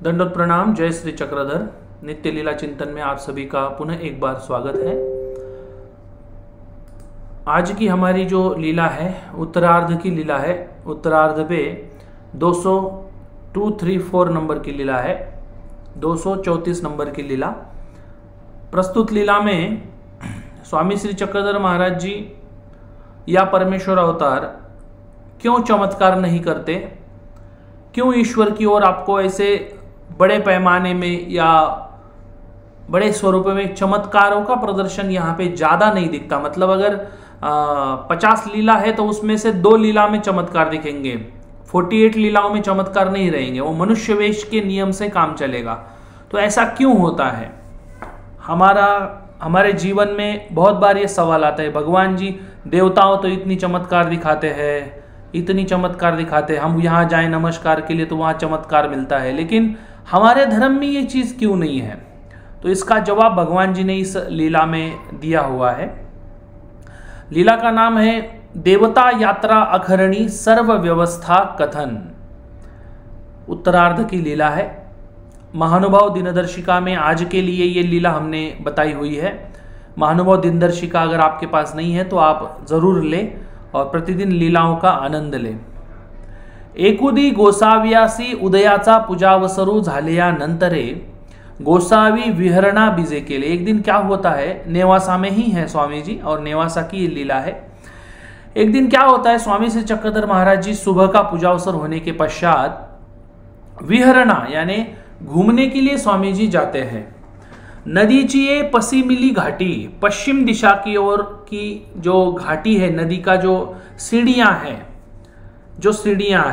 दंडोत प्रणाम। जय श्री चक्रधर। नित्य लीला चिंतन में आप सभी का पुनः एक बार स्वागत है। आज की हमारी जो लीला है उत्तरार्ध की लीला है। उत्तरार्ध पे 234 नंबर की लीला है, 234 नंबर की लीला। प्रस्तुत लीला में स्वामी श्री चक्रधर महाराज जी या परमेश्वर अवतार क्यों चमत्कार नहीं करते, क्यों ईश्वर की ओर आपको ऐसे बड़े पैमाने में या बड़े स्वरूप में चमत्कारों का प्रदर्शन यहाँ पे ज़्यादा नहीं दिखता। मतलब अगर 50 लीला है तो उसमें से 2 लीला में चमत्कार दिखेंगे, 48 लीलाओं में चमत्कार नहीं रहेंगे। वो मनुष्य वेश के नियम से काम चलेगा। तो ऐसा क्यों होता है? हमारे जीवन में बहुत बार ये सवाल आता है, भगवान जी देवताओं तो इतनी चमत्कार दिखाते हैं, इतनी चमत्कार दिखाते हैं, हम यहाँ जाएं नमस्कार के लिए तो वहाँ चमत्कार मिलता है, लेकिन हमारे धर्म में ये चीज़ क्यों नहीं है? तो इसका जवाब भगवान जी ने इस लीला में दिया हुआ है। लीला का नाम है देवता यात्रा अखरणी सर्व व्यवस्था कथन। उत्तरार्ध की लीला है। महानुभाव दिनदर्शिका में आज के लिए ये लीला हमने बताई हुई है। महानुभाव दिनदर्शिका अगर आपके पास नहीं है तो आप जरूर लें और प्रतिदिन लीलाओं का आनंद लें। एकुदी गोसाव्यासी उदयाचा पूजावसरू झालेया नंतरे गोसावी विहरणा बीजे के लिए। एक दिन क्या होता है, नेवासा में ही है स्वामी जी और नेवासा की ये लीला है। एक दिन क्या होता है, स्वामी श्री चक्रधर महाराज जी सुबह का पूजावसर होने के पश्चात विहरणा यानी घूमने के लिए स्वामी जी जाते हैं। नदीची ये पश्चिमिली घाटी, पश्चिम दिशा की ओर की जो घाटी है, नदी का जो सीढ़ियां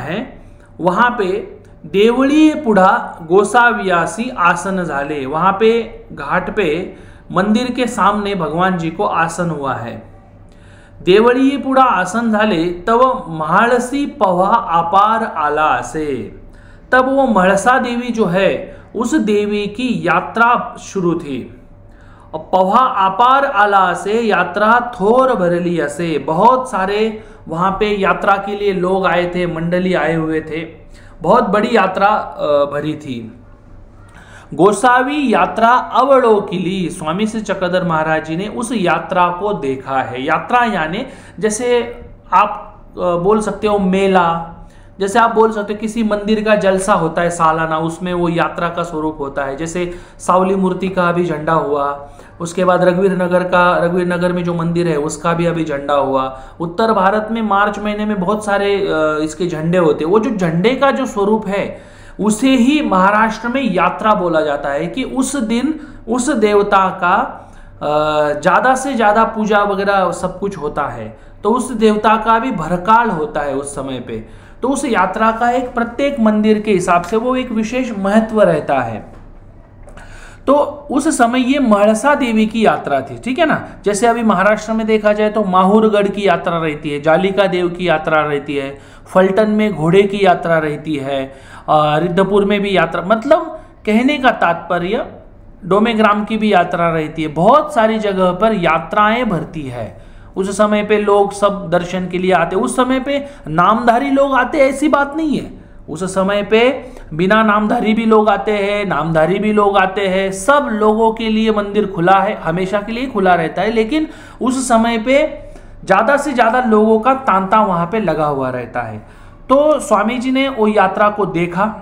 हैं, वहां पे देवळी पुढा गोसाव्यासी आसन झाले। वहां पे घाट पे मंदिर के सामने भगवान जी को आसन हुआ है। देवळी पुढा आसन झाले तब म्हाळसी पव्हा अपार आला असे। तब वो म्हाळसा देवी जो है उस देवी की यात्रा शुरू थी। और पव्हा अपार आला से यात्रा थोर भरली असे। बहुत सारे वहां पे यात्रा के लिए लोग आए थे, मंडली आए हुए थे, बहुत बड़ी यात्रा भरी थी। गोसावी यात्रा अवलोकिली। स्वामी श्री चक्रधर महाराज जी ने उस यात्रा को देखा है। यात्रा यानी जैसे आप बोल सकते हो मेला, जैसे आप बोल सकते हो किसी मंदिर का जलसा होता है सालाना, उसमें वो यात्रा का स्वरूप होता है। जैसे सावली मूर्ति का अभी झंडा हुआ, उसके बाद रघुवीर नगर में जो मंदिर है उसका भी अभी झंडा हुआ। उत्तर भारत में मार्च महीने में बहुत सारे इसके झंडे होते हैं। वो जो झंडे का जो स्वरूप है उसे ही महाराष्ट्र में यात्रा बोला जाता है कि उस दिन उस देवता का ज्यादा से ज्यादा पूजा वगैरह सब कुछ होता है। तो उस देवता का भी भरकाल होता है उस समय पे। तो उस यात्रा का एक प्रत्येक मंदिर के हिसाब से वो एक विशेष महत्व रहता है। तो उस समय ये म्हाळसा देवी की यात्रा थी, ठीक है ना। जैसे अभी महाराष्ट्र में देखा जाए तो माहूरगढ़ की यात्रा रहती है, जालिका देव की यात्रा रहती है, फलटन में घोड़े की यात्रा रहती है, रिद्धपुर में भी यात्रा, मतलब कहने का तात्पर्य डोमेग्राम की भी यात्रा रहती है। बहुत सारी जगह पर यात्राएं भरती है। उस समय पे लोग सब दर्शन के लिए आते। उस समय पे नामधारी लोग आते, ऐसी बात नहीं है। उस समय पे बिना नामधारी भी लोग आते हैं, नामधारी भी लोग आते हैं। सब लोगों के लिए मंदिर खुला है, हमेशा के लिए खुला रहता है। लेकिन उस समय पे ज्यादा से ज्यादा लोगों का तांता वहां पे लगा हुआ रहता है। तो स्वामी जी ने वो यात्रा को देखा।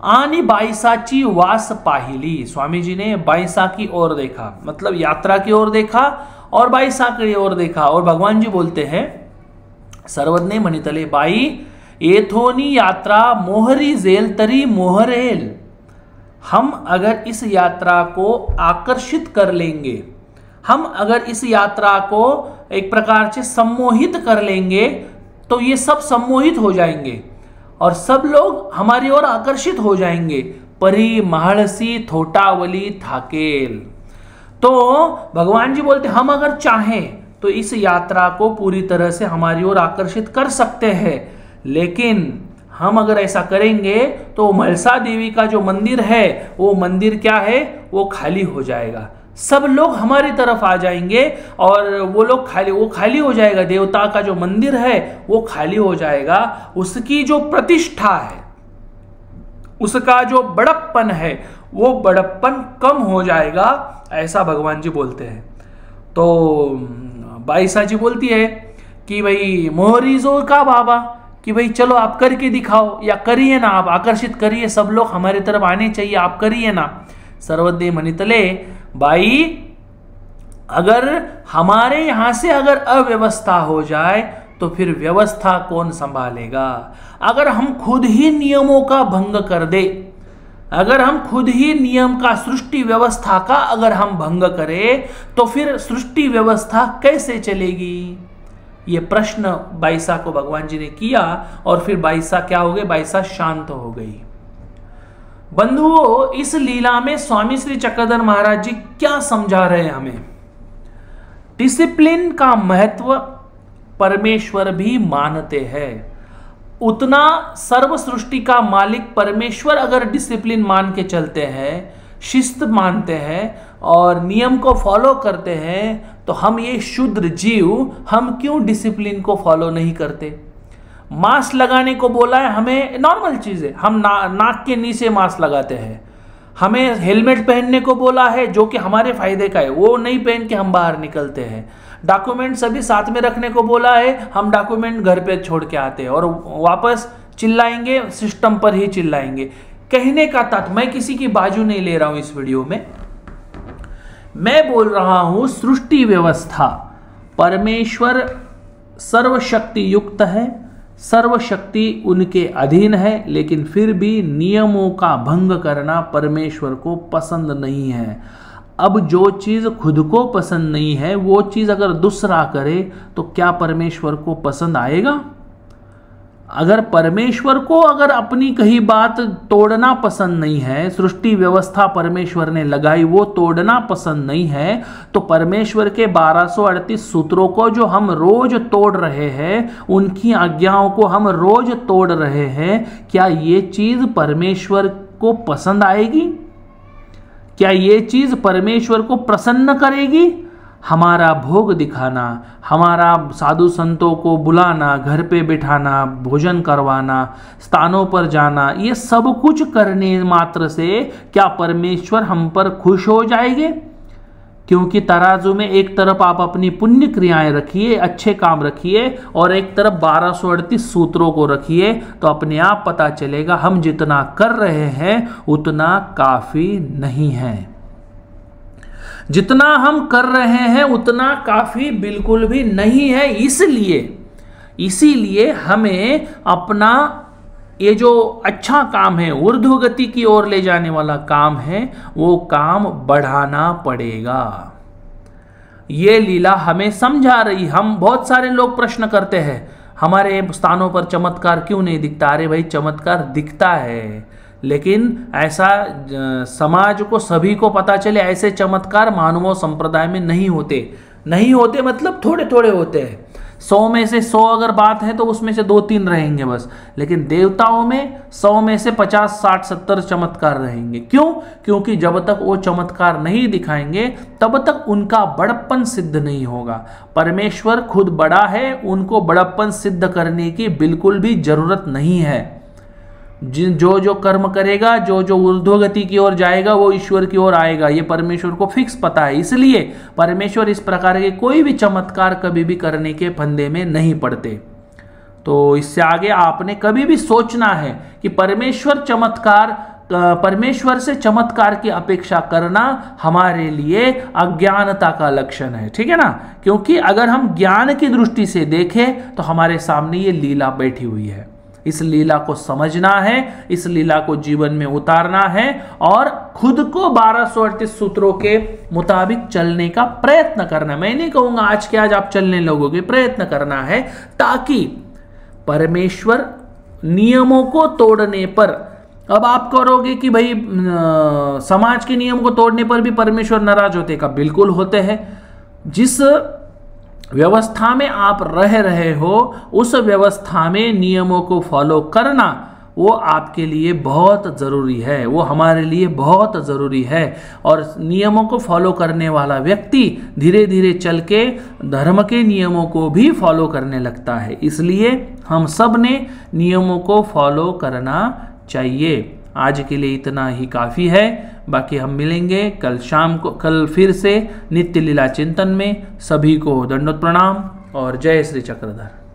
आनी बाईसाची वास पाहिली। स्वामी जी ने बाईसा की ओर देखा, मतलब यात्रा की ओर देखा और बाईसा की ओर देखा। और भगवान जी बोलते हैं सर्वज्ञ मणितले बाई एथोनी यात्रा मोहरी जेल तरी मोहरेल। हम अगर इस यात्रा को आकर्षित कर लेंगे, हम अगर इस यात्रा को एक प्रकार से सम्मोहित कर लेंगे तो ये सब सम्मोहित हो जाएंगे और सब लोग हमारी ओर आकर्षित हो जाएंगे। परी म्हाळसी थोटावली थाकेल। तो भगवान जी बोलते हम अगर चाहें तो इस यात्रा को पूरी तरह से हमारी ओर आकर्षित कर सकते हैं, लेकिन हम अगर ऐसा करेंगे तो म्हाळसा देवी का जो मंदिर है वो मंदिर क्या है, वो खाली हो जाएगा। सब लोग हमारी तरफ आ जाएंगे और वो खाली हो जाएगा। देवता का जो मंदिर है वो खाली हो जाएगा। उसकी जो प्रतिष्ठा है उसका जो बड़प्पन है वो बड़प्पन कम हो जाएगा, ऐसा भगवान जी बोलते हैं। तो बाईसा जी बोलती है कि भाई मोहरीजो का बाबा, कि भाई चलो आप करके दिखाओ, या करिए ना, आप आकर्षित करिए, सब लोग हमारी तरफ आने चाहिए, आप करिए ना। सर्वदे मनितले, भाई अगर हमारे यहां से अगर अव्यवस्था हो जाए तो फिर व्यवस्था कौन संभालेगा? अगर हम खुद ही नियमों का भंग कर दे, अगर हम खुद ही नियम का, सृष्टि व्यवस्था का अगर हम भंग करें तो फिर सृष्टि व्यवस्था कैसे चलेगी? ये प्रश्न बाईसा को भगवान जी ने किया और फिर बाईसा क्या हो गई? बाईसा शांत हो गई। बंधुओं, इस लीला में स्वामी श्री चक्रधर महाराज जी क्या समझा रहे हैं हमें? डिसिप्लिन का महत्व परमेश्वर भी मानते हैं। उतना सर्व सृष्टि का मालिक परमेश्वर अगर डिसिप्लिन मान के चलते हैं, शिस्त मानते हैं और नियम को फॉलो करते हैं, तो हम ये शूद्र जीव, हम क्यों डिसिप्लिन को फॉलो नहीं करते? मास्क लगाने को बोला है हमें, नॉर्मल चीज है, हम नाक के नीचे मास्क लगाते हैं। हमें हेलमेट पहनने को बोला है जो कि हमारे फायदे का है, वो नहीं पहन के हम बाहर निकलते हैं। डॉक्यूमेंट सभी साथ में रखने को बोला है, हम डॉक्यूमेंट घर पे छोड़ के आते हैं और वापस चिल्लाएंगे, सिस्टम पर ही चिल्लाएंगे। कहने का तात्पर्य, मैं किसी की बाजू नहीं ले रहा हूं इस वीडियो में, मैं बोल रहा हूं सृष्टि व्यवस्था, परमेश्वर सर्वशक्ति युक्त है, सर्वशक्ति उनके अधीन है, लेकिन फिर भी नियमों का भंग करना परमेश्वर को पसंद नहीं है। अब जो चीज़ खुद को पसंद नहीं है वो चीज़ अगर दूसरा करे तो क्या परमेश्वर को पसंद आएगा? अगर परमेश्वर को अगर अपनी कही बात तोड़ना पसंद नहीं है, सृष्टि व्यवस्था परमेश्वर ने लगाई वो तोड़ना पसंद नहीं है, तो परमेश्वर के 1238 सूत्रों को जो हम रोज तोड़ रहे हैं, उनकी आज्ञाओं को हम रोज तोड़ रहे हैं, क्या ये चीज परमेश्वर को पसंद आएगी? क्या ये चीज परमेश्वर को प्रसन्न करेगी? हमारा भोग दिखाना, हमारा साधु संतों को बुलाना, घर पे बिठाना, भोजन करवाना, स्थानों पर जाना, ये सब कुछ करने मात्र से क्या परमेश्वर हम पर खुश हो जाएंगे? क्योंकि तराजू में एक तरफ आप अपनी पुण्य क्रियाएं रखिए, अच्छे काम रखिए, और एक तरफ 1238 सूत्रों को रखिए, तो अपने आप पता चलेगा हम जितना कर रहे हैं उतना काफी नहीं है। जितना हम कर रहे हैं उतना काफी बिल्कुल भी नहीं है। इसीलिए हमें अपना ये जो अच्छा काम है, ऊर्ध्वगति की ओर ले जाने वाला काम है, वो काम बढ़ाना पड़ेगा। ये लीला हमें समझा रही। हम बहुत सारे लोग प्रश्न करते हैं हमारे स्थानों पर चमत्कार क्यों नहीं दिखता? अरे भाई चमत्कार दिखता है, लेकिन ऐसा समाज को सभी को पता चले ऐसे चमत्कार मानव संप्रदाय में नहीं होते मतलब थोड़े थोड़े होते हैं। 100 में से 100 अगर बात है तो उसमें से 2-3 रहेंगे बस, लेकिन देवताओं में 100 में से 50, 60, 70 चमत्कार रहेंगे। क्यों? क्योंकि जब तक वो चमत्कार नहीं दिखाएंगे तब तक उनका बड़प्पन सिद्ध नहीं होगा। परमेश्वर खुद बड़ा है, उनको बड़प्पन सिद्ध करने की बिल्कुल भी जरूरत नहीं है। जो जो कर्म करेगा, जो जो ऊर्ध्वगति की ओर जाएगा, वो ईश्वर की ओर आएगा, ये परमेश्वर को फिक्स पता है। इसलिए परमेश्वर इस प्रकार के कोई भी चमत्कार कभी भी करने के फंदे में नहीं पड़ते। तो इससे आगे आपने कभी भी सोचना है कि परमेश्वर से चमत्कार की अपेक्षा करना हमारे लिए अज्ञानता का लक्षण है, ठीक है ना? क्योंकि अगर हम ज्ञान की दृष्टि से देखें तो हमारे सामने ये लीला बैठी हुई है। इस लीला को समझना है, इस लीला को जीवन में उतारना है और खुद को 1238 सूत्रों के मुताबिक चलने का प्रयत्न करना है। मैं नहीं कहूंगा आज के आज आप चलने लगोगे, प्रयत्न करना है, ताकि परमेश्वर नियमों को तोड़ने पर, अब आप करोगे कि भाई समाज के नियम को तोड़ने पर भी परमेश्वर नाराज होते का? बिल्कुल होते हैं। जिस व्यवस्था में आप रह रहे हो उस व्यवस्था में नियमों को फॉलो करना वो आपके लिए बहुत ज़रूरी है, वो हमारे लिए बहुत ज़रूरी है। और नियमों को फॉलो करने वाला व्यक्ति धीरे धीरे चल के धर्म के नियमों को भी फॉलो करने लगता है। इसलिए हम सब ने नियमों को फॉलो करना चाहिए। आज के लिए इतना ही काफ़ी है। बाकी हम मिलेंगे कल शाम को, कल फिर से नित्य लीला चिंतन में। सभी को दंडोत प्रणाम और जय श्री चक्रधर।